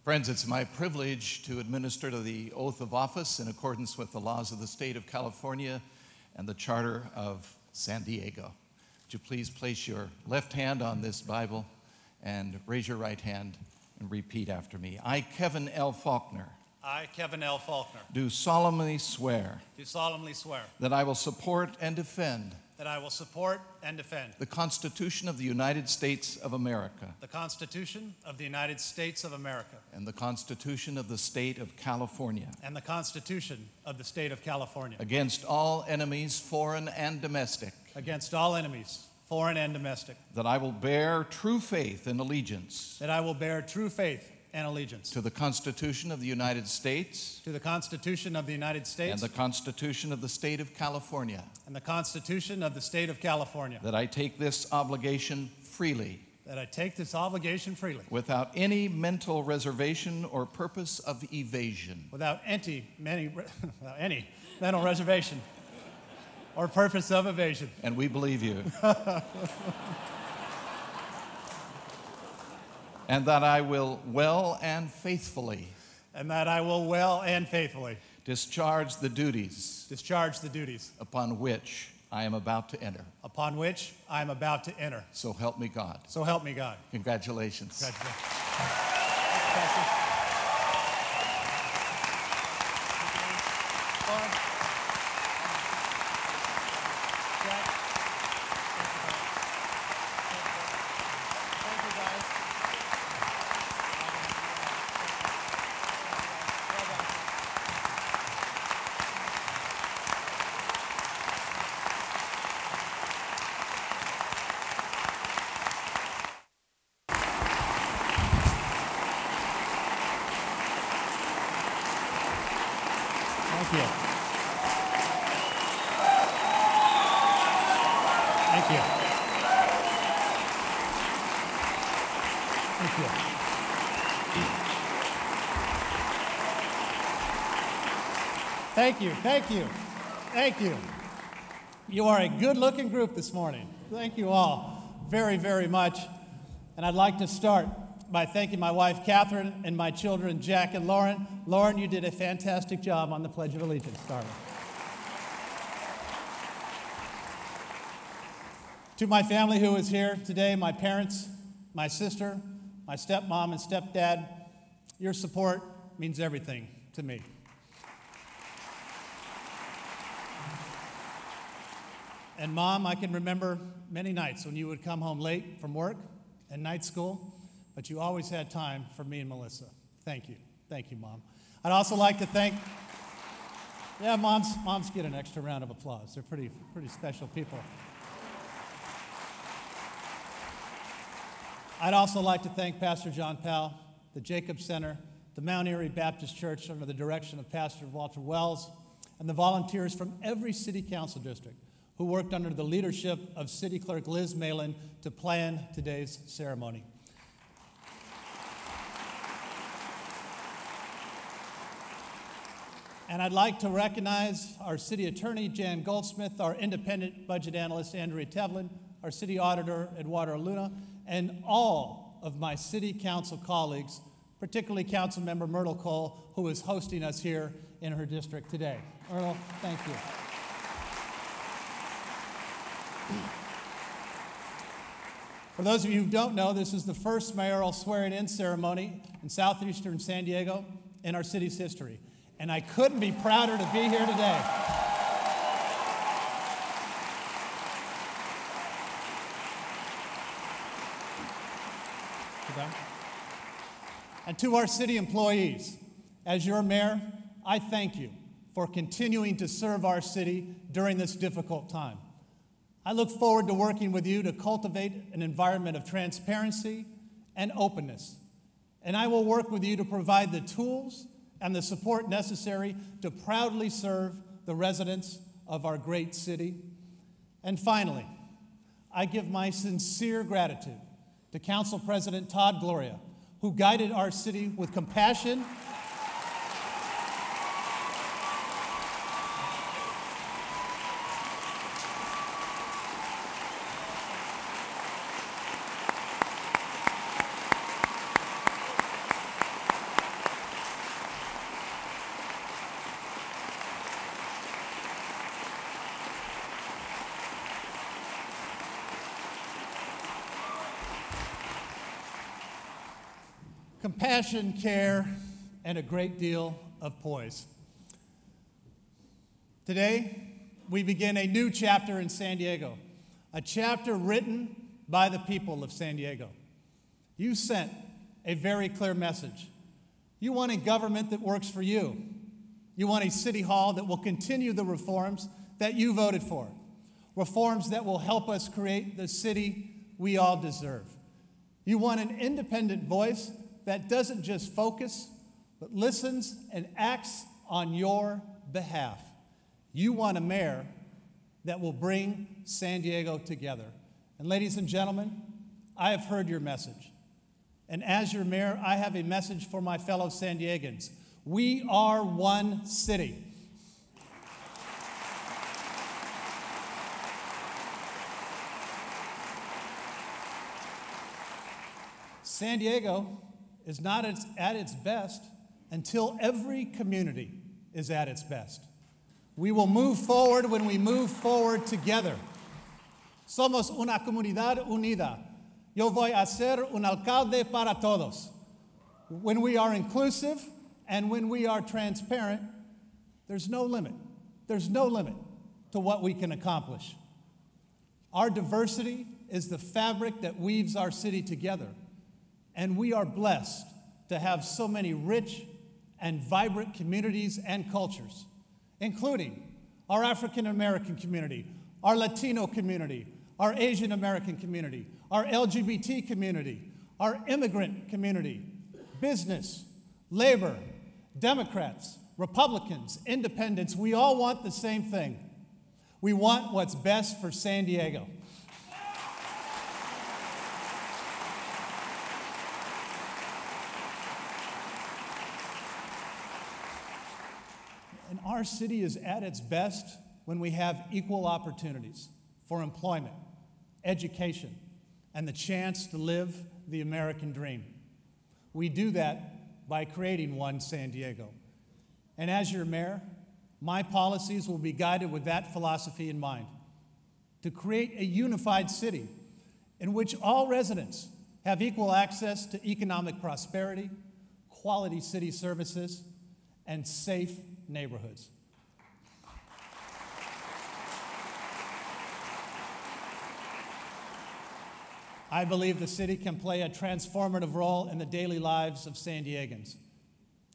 Friends, it's my privilege to administer to the oath of office in accordance with the laws of the state of California and the Charter of San Diego. Would you please place your left hand on this Bible and raise your right hand and repeat after me. I, Kevin L. Faulconer. I, Kevin L. Faulconer. Do solemnly swear. Do solemnly swear. That I will support and defend. That I will support and defend. The Constitution of the United States of America. The Constitution of the United States of America. And the Constitution of the State of California. And the Constitution of the State of California. Against all enemies, foreign and domestic. Against all enemies, foreign and domestic. That I will bear true faith and allegiance. That I will bear true faith and allegiance. To the Constitution of the United States. To the Constitution of the United States. And the Constitution of the State of California. And the Constitution of the State of California. That I take this obligation freely. That I take this obligation freely. Without any mental reservation or purpose of evasion. Without any mental reservation or purpose of evasion. And we believe you. And that I will well and faithfully. And that I will well and faithfully. Discharge the duties. Discharge the duties. Upon which I am about to enter. Upon which I am about to enter. So help me God. So help me God. Congratulations. Congratulations. Thank you. Thank you. Thank you. Thank you. Thank you. Thank you. You are a good-looking group this morning. Thank you all very, very much. And I'd like to start by thanking my wife, Catherine, and my children, Jack and Lauren. Lauren, you did a fantastic job on the Pledge of Allegiance, darling. To my family who is here today, my parents, my sister, my stepmom and stepdad, your support means everything to me. And Mom, I can remember many nights when you would come home late from work and night school, but you always had time for me and Melissa. Thank you. Thank you, Mom. I'd also like to thank, moms get an extra round of applause. They're pretty special people. I'd also like to thank Pastor John Powell, the Jacob Center, the Mount Airy Baptist Church under the direction of Pastor Walter Wells, and the volunteers from every city council district who worked under the leadership of City Clerk Liz Malin to plan today's ceremony. And I'd like to recognize our city attorney, Jan Goldsmith, our independent budget analyst, Andrea Tevlin, our city auditor, Eduardo Luna, and all of my city council colleagues, particularly Council Member Myrtle Cole, who is hosting us here in her district today. Myrtle, thank you. For those of you who don't know, this is the first mayoral swearing-in ceremony in southeastern San Diego in our city's history. And I couldn't be prouder to be here today. And to our city employees, as your mayor, I thank you for continuing to serve our city during this difficult time. I look forward to working with you to cultivate an environment of transparency and openness. And I will work with you to provide the tools and the support necessary to proudly serve the residents of our great city. And finally, I give my sincere gratitude to Council President Todd Gloria, who guided our city with compassion compassion, care, and a great deal of poise. Today, we begin a new chapter in San Diego, a chapter written by the people of San Diego. You sent a very clear message. You want a government that works for you. You want a city hall that will continue the reforms that you voted for, reforms that will help us create the city we all deserve. You want an independent voice that doesn't just focus, but listens and acts on your behalf. You want a mayor that will bring San Diego together. And ladies and gentlemen, I have heard your message. And as your mayor, I have a message for my fellow San Diegans. We are one city. San Diego is not at its best until every community is at its best. We will move forward when we move forward together. Somos una comunidad unida. Yo voy a ser un alcalde para todos. When we are inclusive and when we are transparent, there's no limit. There's no limit to what we can accomplish. Our diversity is the fabric that weaves our city together, and we are blessed to have so many rich and vibrant communities and cultures, including our African American community, our Latino community, our Asian American community, our LGBT community, our immigrant community, business, labor, Democrats, Republicans, independents. We all want the same thing. We want what's best for San Diego. And our city is at its best when we have equal opportunities for employment, education, and the chance to live the American dream. We do that by creating one San Diego. And as your mayor, my policies will be guided with that philosophy in mind, to create a unified city in which all residents have equal access to economic prosperity, quality city services, and safe neighborhoods. I believe the city can play a transformative role in the daily lives of San Diegans.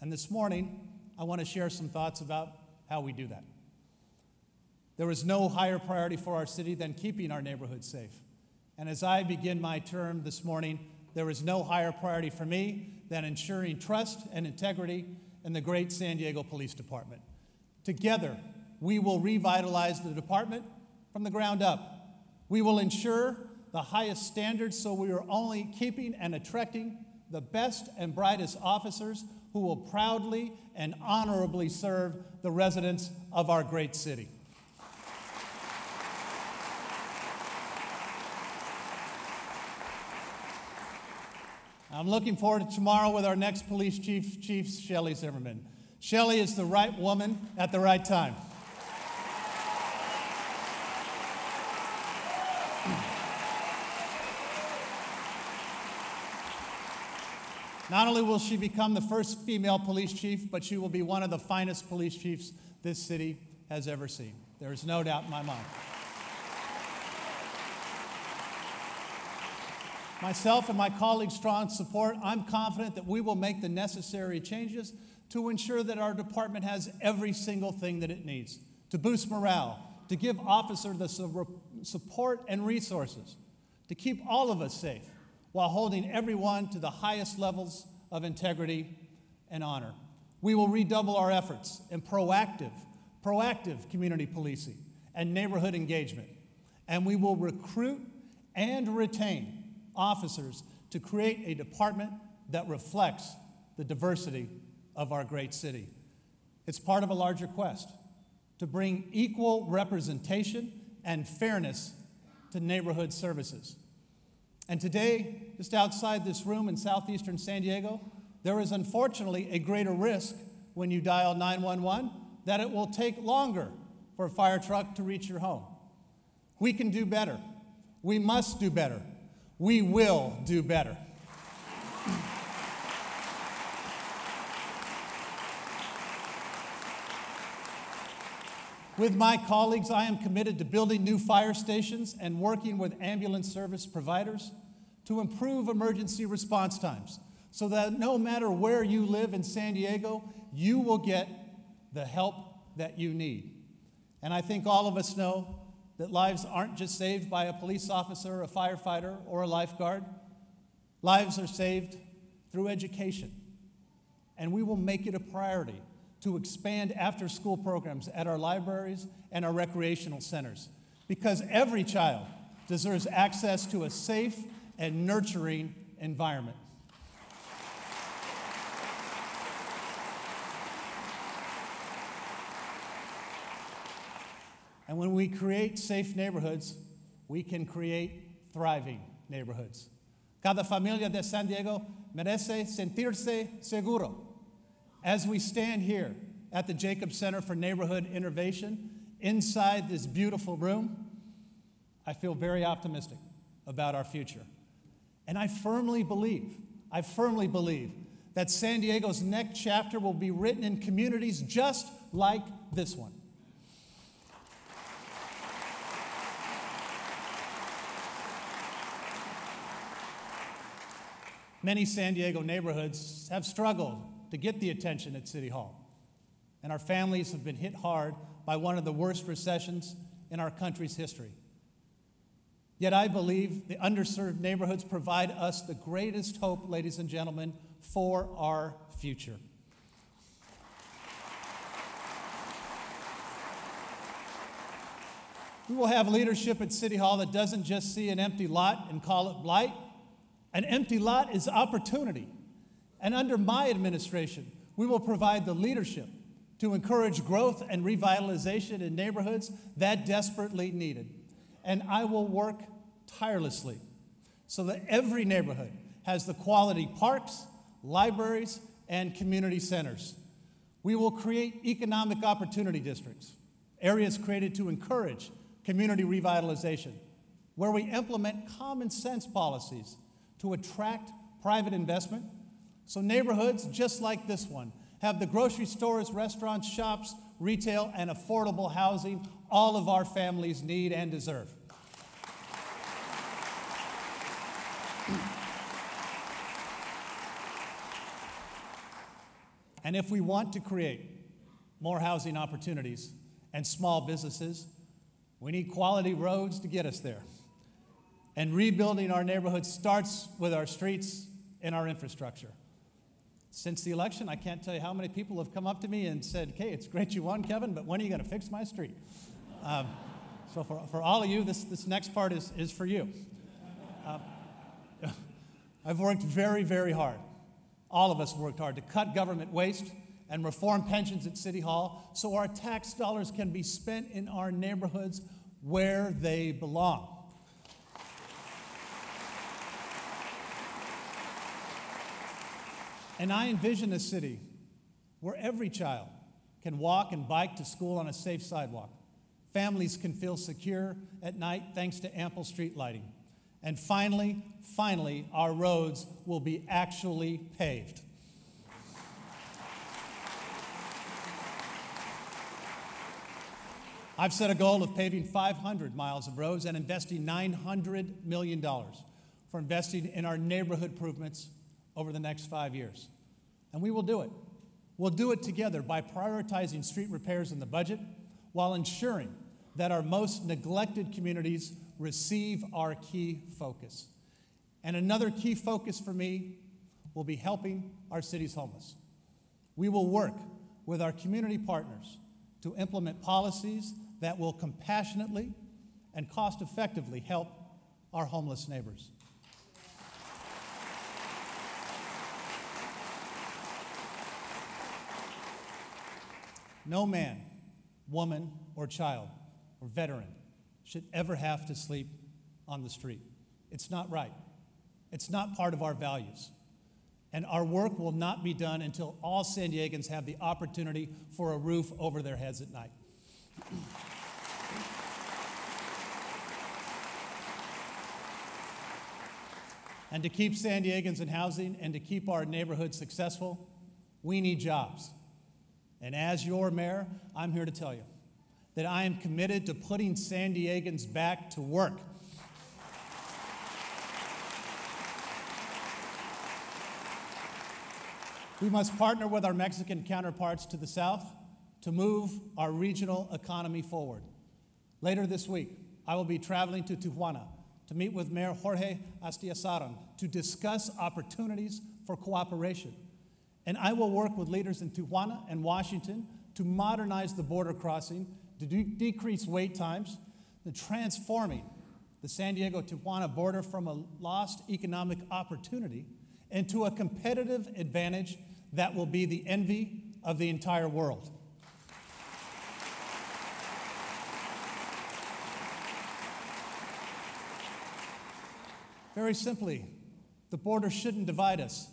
And this morning, I want to share some thoughts about how we do that. There is no higher priority for our city than keeping our neighborhoods safe. And as I begin my term this morning, there is no higher priority for me than ensuring trust and integrity in the great San Diego Police Department. Together, we will revitalize the department from the ground up. We will ensure the highest standards so we are only keeping and attracting the best and brightest officers who will proudly and honorably serve the residents of our great city. I'm looking forward to tomorrow with our next police chief, Shelley Zimmerman. Shelley is the right woman at the right time. Not only will she become the first female police chief, but she will be one of the finest police chiefs this city has ever seen. There is no doubt in my mind. Myself and my colleagues' strong support, I'm confident that we will make the necessary changes to ensure that our department has every single thing that it needs to boost morale, to give officers the support and resources, to keep all of us safe, while holding everyone to the highest levels of integrity and honor. We will redouble our efforts in proactive community policing and neighborhood engagement, and we will recruit and retain officers to create a department that reflects the diversity of our great city. It's part of a larger quest to bring equal representation and fairness to neighborhood services. And today, just outside this room in southeastern San Diego, there is unfortunately a greater risk when you dial 911 that it will take longer for a fire truck to reach your home. We can do better. We must do better. We will do better. With my colleagues, I am committed to building new fire stations and working with ambulance service providers to improve emergency response times so that no matter where you live in San Diego, you will get the help that you need. And I think all of us know that lives aren't just saved by a police officer, a firefighter, or a lifeguard. Lives are saved through education. And we will make it a priority to expand after-school programs at our libraries and our recreational centers, because every child deserves access to a safe and nurturing environment. And when we create safe neighborhoods, we can create thriving neighborhoods. Cada familia de San Diego merece sentirse seguro. As we stand here at the Jacobs Center for Neighborhood Innovation, inside this beautiful room, I feel very optimistic about our future. And I firmly believe that San Diego's next chapter will be written in communities just like this one. Many San Diego neighborhoods have struggled to get the attention at City Hall, and our families have been hit hard by one of the worst recessions in our country's history. Yet I believe the underserved neighborhoods provide us the greatest hope, ladies and gentlemen, for our future. We will have leadership at City Hall that doesn't just see an empty lot and call it blight. An empty lot is opportunity. And under my administration, we will provide the leadership to encourage growth and revitalization in neighborhoods that desperately need it. And I will work tirelessly so that every neighborhood has the quality parks, libraries, and community centers. We will create economic opportunity districts, areas created to encourage community revitalization, where we implement common sense policies to attract private investment, so neighborhoods just like this one have the grocery stores, restaurants, shops, retail, and affordable housing all of our families need and deserve. And if we want to create more housing opportunities and small businesses, we need quality roads to get us there. And rebuilding our neighborhoods starts with our streets and our infrastructure. Since the election, I can't tell you how many people have come up to me and said, "Okay, it's great you won, Kevin, but when are you going to fix my street?" So for all of you, this next part is for you. I've worked very, very hard. All of us worked hard to cut government waste and reform pensions at City Hall so our tax dollars can be spent in our neighborhoods where they belong. And I envision a city where every child can walk and bike to school on a safe sidewalk. Families can feel secure at night thanks to ample street lighting. And finally, our roads will be actually paved. I've set a goal of paving 500 miles of roads and investing $900 million for investing in our neighborhood improvements over the next 5 years. And we will do it. We'll do it together by prioritizing street repairs in the budget while ensuring that our most neglected communities receive our key focus. And another key focus for me will be helping our city's homeless. We will work with our community partners to implement policies that will compassionately and cost-effectively help our homeless neighbors. No man, woman, or child, or veteran should ever have to sleep on the street. It's not right. It's not part of our values. And our work will not be done until all San Diegans have the opportunity for a roof over their heads at night. And to keep San Diegans in housing and to keep our neighborhoods successful, we need jobs. And as your mayor, I'm here to tell you that I am committed to putting San Diegans back to work. We must partner with our Mexican counterparts to the south to move our regional economy forward. Later this week, I will be traveling to Tijuana to meet with Mayor Jorge Astiazaran to discuss opportunities for cooperation. And I will work with leaders in Tijuana and Washington to modernize the border crossing, to decrease wait times, and transforming the San Diego-Tijuana border from a lost economic opportunity into a competitive advantage that will be the envy of the entire world. Very simply, the border shouldn't divide us.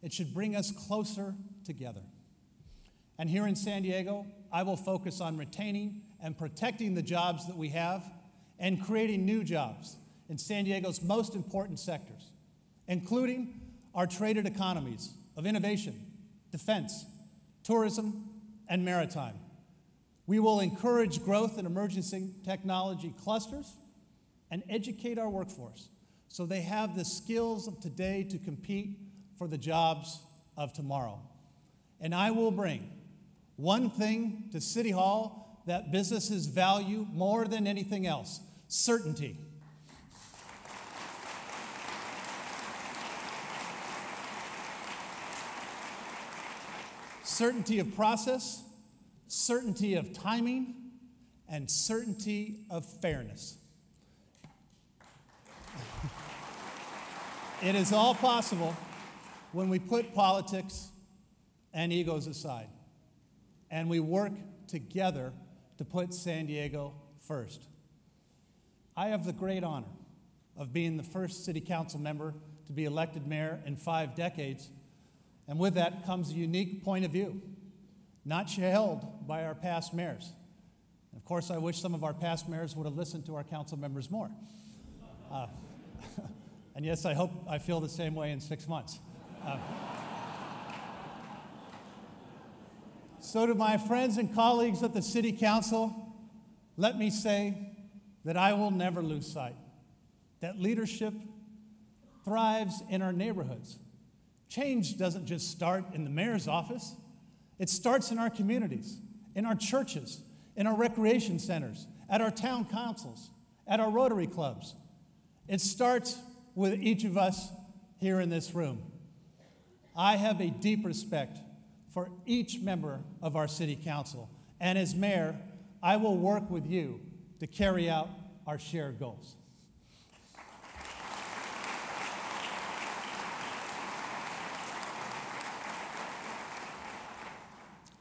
It should bring us closer together. And here in San Diego, I will focus on retaining and protecting the jobs that we have and creating new jobs in San Diego's most important sectors, including our traded economies of innovation, defense, tourism, and maritime. We will encourage growth in emerging technology clusters and educate our workforce so they have the skills of today to compete for the jobs of tomorrow. And I will bring one thing to City Hall that businesses value more than anything else: certainty. Certainty of process, certainty of timing, and certainty of fairness. It is all possible when we put politics and egos aside, and we work together to put San Diego first. I have the great honor of being the first city council member to be elected mayor in 5 decades, and with that comes a unique point of view, not held by our past mayors. Of course, I wish some of our past mayors would have listened to our council members more. And yes, I hope I feel the same way in 6 months. So to my friends and colleagues at the City Council, let me say that I will never lose sight that leadership thrives in our neighborhoods. Change doesn't just start in the mayor's office. It starts in our communities, in our churches, in our recreation centers, at our town councils, at our Rotary clubs. It starts with each of us here in this room. I have a deep respect for each member of our city council, and as mayor, I will work with you to carry out our shared goals.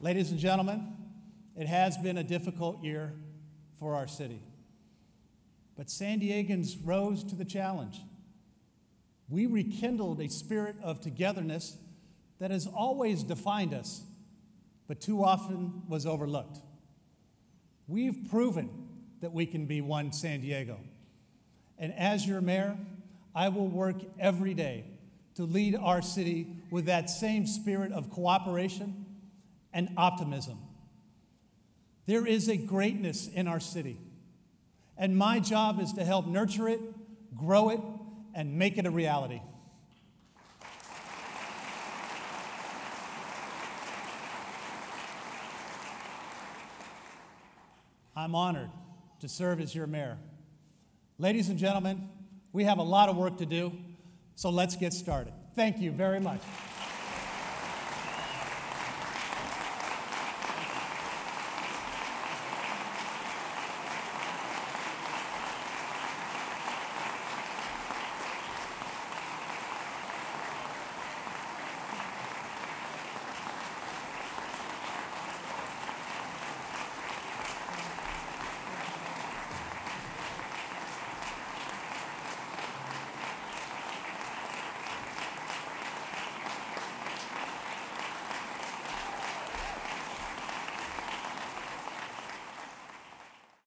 Ladies and gentlemen, it has been a difficult year for our city, but San Diegans rose to the challenge. We rekindled a spirit of togetherness that has always defined us, but too often was overlooked. We've proven that we can be one San Diego. And as your mayor, I will work every day to lead our city with that same spirit of cooperation and optimism. There is a greatness in our city, and my job is to help nurture it, grow it, and make it a reality. I'm honored to serve as your mayor. Ladies and gentlemen, we have a lot of work to do, so let's get started. Thank you very much.